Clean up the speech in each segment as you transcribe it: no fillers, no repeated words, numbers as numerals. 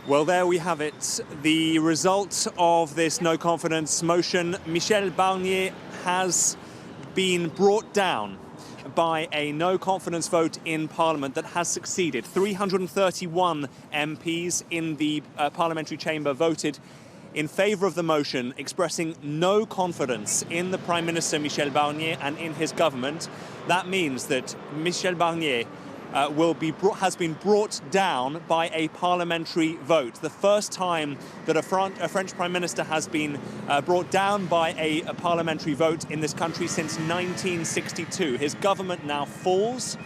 Well, there we have it. The result of this no confidence motion. Michel Barnier has been brought down by a no confidence vote in Parliament that has succeeded. 331 MPs in the parliamentary chamber voted in favour of the motion, expressing no confidence in the Prime Minister Michel Barnier and in his government. That means that Michel Barnier has been brought down by a parliamentary vote. The first time that a French Prime Minister has been brought down by a parliamentary vote in this country since 1962. His government now falls,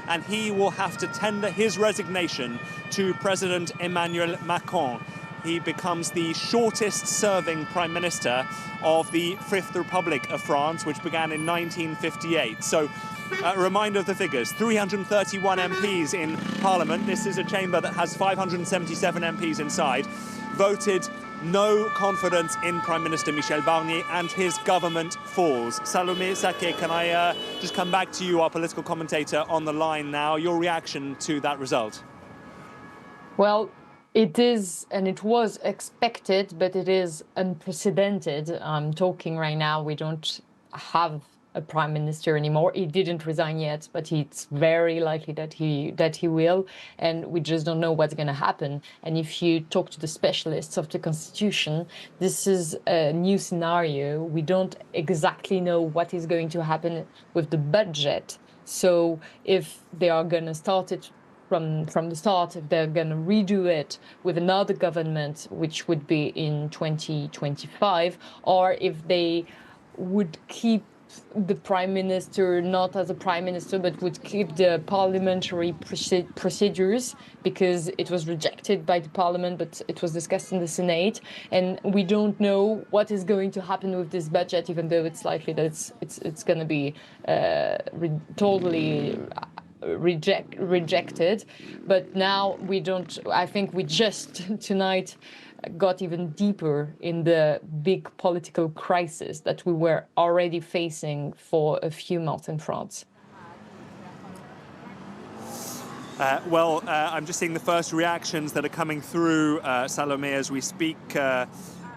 and he will have to tender his resignation to President Emmanuel Macron. He becomes the shortest-serving Prime Minister of the Fifth Republic of France, which began in 1958. So, a reminder of the figures: 331 MPs in Parliament. This is a chamber that has 577 MPs inside. Voted no confidence in Prime Minister Michel Barnier, and his government falls. Salomé Saké, can I just come back to you, our political commentator, on the line now? Your reaction to that result? Well, it is, and it was expected, but it is unprecedented. I'm talking right now, we don't have a prime minister anymore. He didn't resign yet, but it's very likely that he will, and we just don't know what's going to happen. And if you talk to the specialists of the constitution, this is a new scenario. We don't exactly know what is going to happen with the budget. So if they are going to start it from the start, if they're going to redo it with another government, which would be in 2025, or if they would keep the prime minister not as a prime minister, but would keep the parliamentary procedures, because it was rejected by the parliament, but it was discussed in the Senate. And we don't know what is going to happen with this budget, even though it's likely that it's going to be totally rejected. But now we don't. I think we just tonight got even deeper in the big political crisis that we were already facing for a few months in France. I'm just seeing the first reactions that are coming through, Salomé, as we speak.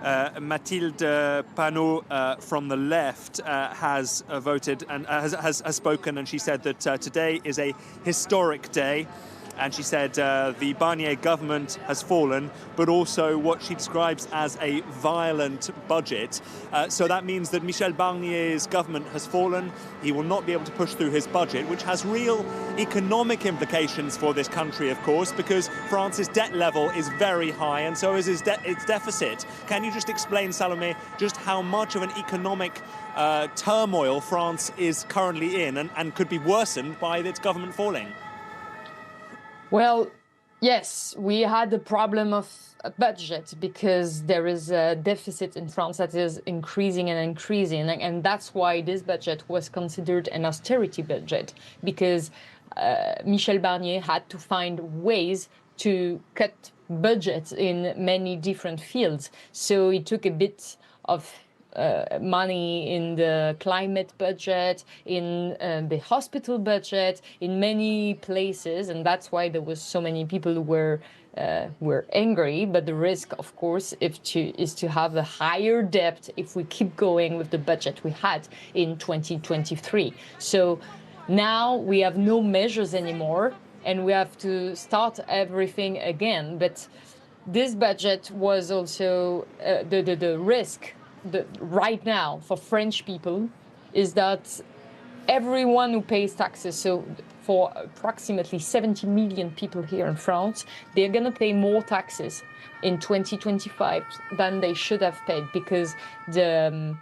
Mathilde Panot from the left has voted and has spoken, and she said that today is a historic day. And she said the Barnier government has fallen, but also what she describes as a violent budget. So that means that Michel Barnier's government has fallen. He will not be able to push through his budget, which has real economic implications for this country, of course, because France's debt level is very high, and so is its deficit. Can you just explain, Salomé, just how much of an economic turmoil France is currently in and could be worsened by its government falling? Well, yes, we had the problem of a budget because there is a deficit in France that is increasing and increasing. And that's why this budget was considered an austerity budget, because Michel Barnier had to find ways to cut budgets in many different fields. So he took a bit of money in the climate budget, in the hospital budget, in many places, and that's why there was so many people who were angry. But the risk, of course, is to have a higher debt if we keep going with the budget we had in 2023. So now we have no measures anymore, and we have to start everything again. But this budget was also the risk. Right now for French people is that everyone who pays taxes, so for approximately 70 million people here in France, they're going to pay more taxes in 2025 than they should have paid, because the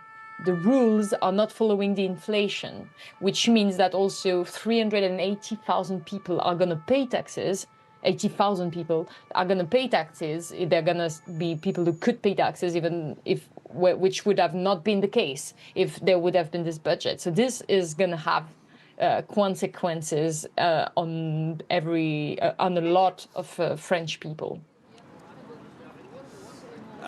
rules are not following the inflation, which means that also 380,000 people are going to pay taxes. 80,000 people are going to pay taxes. They're going to be people who could pay taxes, even if, which would have not been the case if there would have been this budget. So this is going to have consequences on a lot of French people.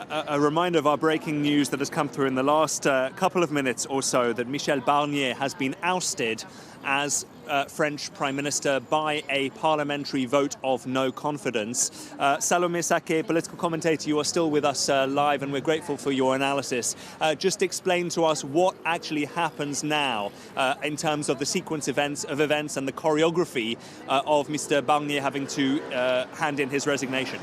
a reminder of our breaking news that has come through in the last couple of minutes or so, that Michel Barnier has been ousted as French Prime Minister by a parliamentary vote of no confidence. Salomé Saké, political commentator, you are still with us live, and we're grateful for your analysis. Just explain to us what actually happens now in terms of the sequence of events and the choreography of Mr. Barnier having to hand in his resignation.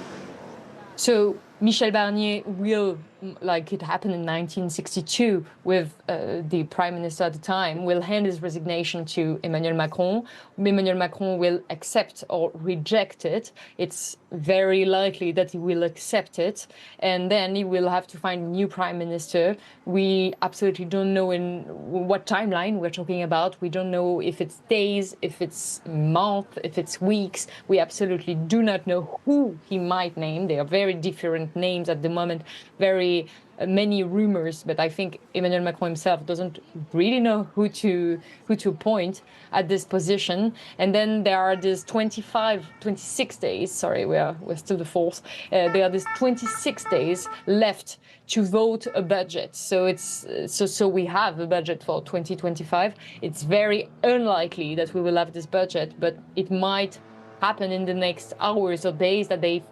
So Michel Barnier will, like it happened in 1962 with the prime minister at the time, will hand his resignation to Emmanuel Macron. Emmanuel Macron will accept or reject it. It's very likely that he will accept it, and then he will have to find a new prime minister. We absolutely don't know in what timeline we're talking about. We don't know if it's days, if it's months, if it's weeks. We absolutely do not know who he might name. They are very different names at the moment, very many rumors, but I think Emmanuel Macron himself doesn't really know who to appoint at this position. And then there are these 26 days, sorry, we're still the 4th, there are these 26 days left to vote a budget. So so we have a budget for 2025. It's very unlikely that we will have this budget, but it might happen in the next hours or days that they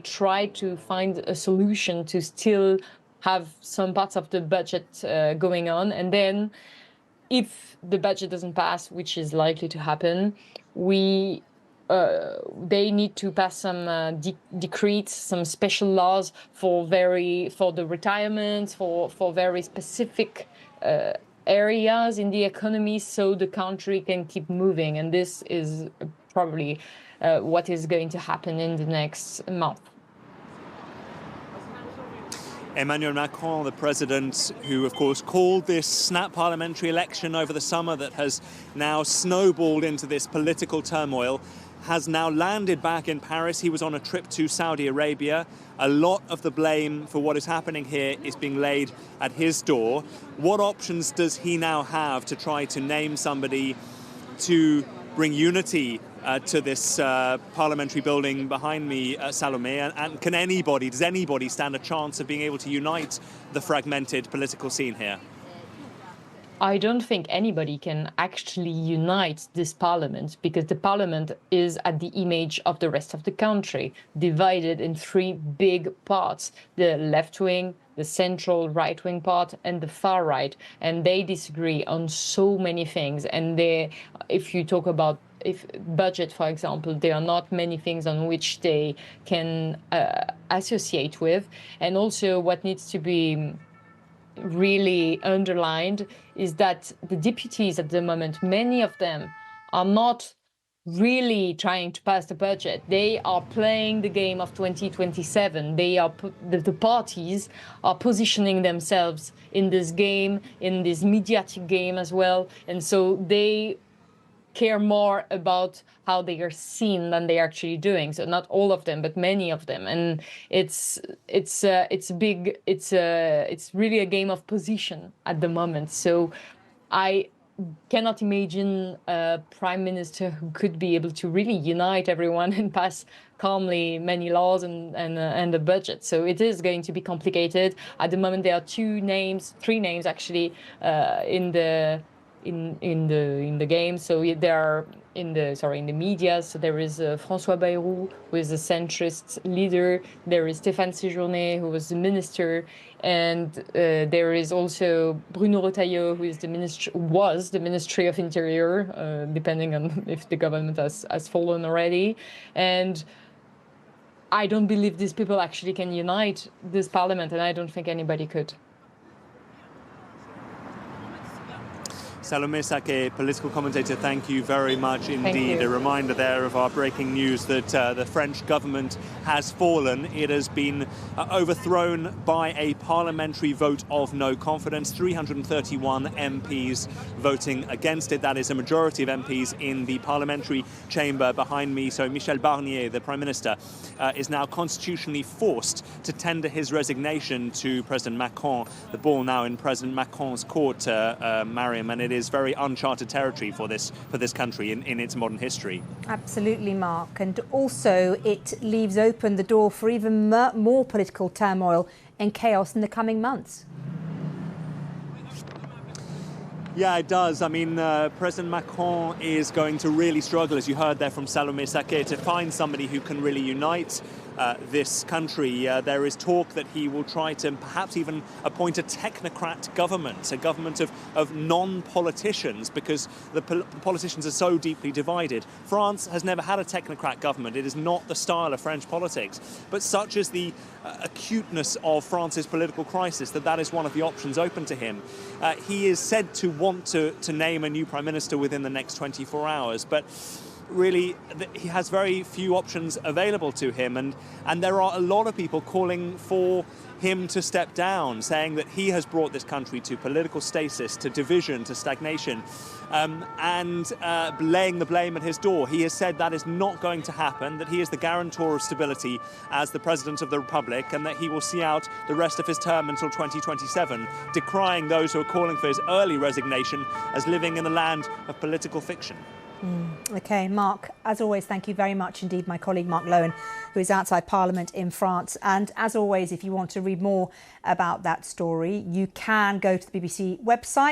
try to find a solution to still have some parts of the budget going on. And then if the budget doesn't pass, which is likely to happen, they need to pass some decrees, some special laws for the retirement, for very specific areas in the economy, so the country can keep moving. And this is probably what is going to happen in the next month. Emmanuel Macron, the president, who of course called this snap parliamentary election over the summer that has now snowballed into this political turmoil, has now landed back in Paris. He was on a trip to Saudi Arabia. A lot of the blame for what is happening here is being laid at his door. What options does he now have to try to name somebody to bring unity to this parliamentary building behind me, Salomé? And does anybody stand a chance of being able to unite the fragmented political scene here? I don't think anybody can actually unite this parliament, because the parliament is at the image of the rest of the country, divided in 3 big parts: the left wing, the central right-wing part, and the far right. And they disagree on so many things. And if you talk about budget, for example, there are not many things on which they can associate with. And also what needs to be really underlined is that the deputies at the moment, many of them are not really trying to pass the budget. They are playing the game of 2027. The parties are positioning themselves in this game, in this mediatic game as well. And so they care more about how they are seen than they are actually doing. So not all of them, but many of them. And it's really a game of position at the moment. So I cannot imagine a prime minister who could be able to really unite everyone and pass calmly many laws and the budget. So it is going to be complicated. At the moment, there are 3 names actually in the game. So there are in the media. So there is François Bayrou, who is a centrist leader. There is Stéphane Séjourné, who was the minister, and there is also Bruno Retailleau, who was the Ministry of Interior, depending on if the government has fallen already. And I don't believe these people actually can unite this parliament, and I don't think anybody could. Salomé Saké, political commentator, thank you very much indeed. A reminder there of our breaking news that the French government has fallen. It has been overthrown by a parliamentary vote of no confidence. 331 MPs voting against it. That is a majority of MPs in the parliamentary chamber behind me. So Michel Barnier, the Prime Minister, is now constitutionally forced to tender his resignation to President Macron. The ball now in President Macron's court, Mariam, and it is very uncharted territory for this country in its modern history. Absolutely, Mark. And also it leaves open the door for even more political turmoil and chaos in the coming months. Yeah, it does. I mean, President Macron is going to really struggle, as you heard there from Salomé Saké, to find somebody who can really unite this country. There is talk that he will try to perhaps even appoint a technocrat government, a government of non-politicians, because the politicians are so deeply divided. France has never had a technocrat government. It is not the style of French politics. But such is the acuteness of France's political crisis that is one of the options open to him. He is said to want to name a new prime minister within the next 24 hours, but really he has very few options available to him, and there are a lot of people calling for him to step down, saying that he has brought this country to political stasis, to division, to stagnation, and laying the blame at his door. He has said that is not going to happen, that he is the guarantor of stability as the President of the Republic, and that he will see out the rest of his term until 2027, decrying those who are calling for his early resignation as living in the land of political fiction. OK, Mark, as always, thank you very much indeed, my colleague Mark Lowen, who is outside Parliament in France. And as always, if you want to read more about that story, you can go to the BBC website.